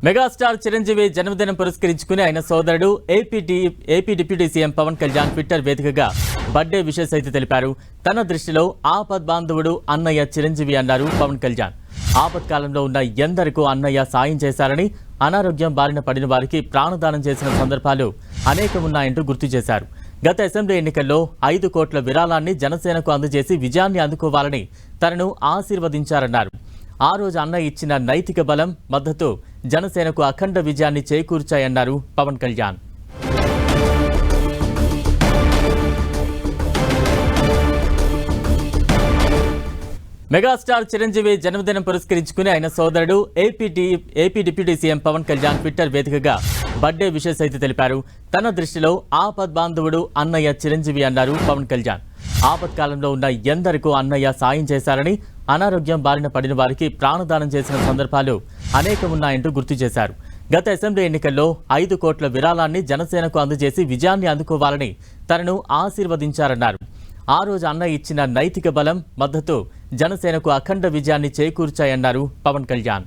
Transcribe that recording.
Megastar Chiranjeevi జన్మదినం పురస్కరించుకుని ఆయన సోదరుడు AP deputy CM Pawan Kalyan Twitter వేదికగా బర్త్డే విషెస్ అయితే తెలిపారు. తన దృష్టిలో ఆపద్బాంధవుడు అన్నయ్య చిరంజీవి అన్నారు పవన్ కళ్యాణ్. ఆపత్కాలంలో ఉన్న ఎందరికో అన్నయ్య సాయం చేశారని, అనారోగ్యం బారిన పడిన వారికి ప్రాణదానం చేసిన సందర్భాలు అనేకమున్నాయంటూ గుర్తు చేశారు. గత అసెంబ్లీ ఎన్నికల్లో 5 కోట్ల విరాళాన్ని జనసేనకు అందజేసి విజయాన్ని అందుకోవాలని తనను ఆశీర్వదించారన్నారు. ఆ రోజు అన్నయ్య ఇచ్చిన నైతిక బలం, మద్దతు జనసేనకు అఖండ విజయాన్ని చేకూర్చాయన్నారు పవన్ కళ్యాణ్. మెగాస్టార్ చిరంజీవి జన్మదినం పురస్కరించుకుని ఆయన సోదరుడు AP deputy CM Pawan Kalyan Twitter వేదికగా బర్త్డే విషెస్ అయితే తెలిపారు. తన దృష్టిలో ఆపద్బాంధవుడు అన్నయ్య చిరంజీవి అన్నారు పవన్ కళ్యాణ్. ఆపత్కాలంలో ఉన్న ఎందరికో అన్నయ్య సాయం చేశారని, అనారోగ్యం బారిన పడిన వారికి ప్రాణదానం చేసిన సందర్భాలు అనేకమున్నాయంటూ గుర్తు చేశారు. గత అసెంబ్లీ ఎన్నికల్లో 5 కోట్ల విరాళాన్ని జనసేనకు అందజేసి విజయాన్ని అందుకోవాలని తనను ఆశీర్వదించారన్నారు. ఆ రోజు అన్నయ్య ఇచ్చిన నైతిక బలం, మద్దతు జనసేనకు అఖండ విజయాన్ని చేకూర్చాయన్నారు పవన్ కళ్యాణ్.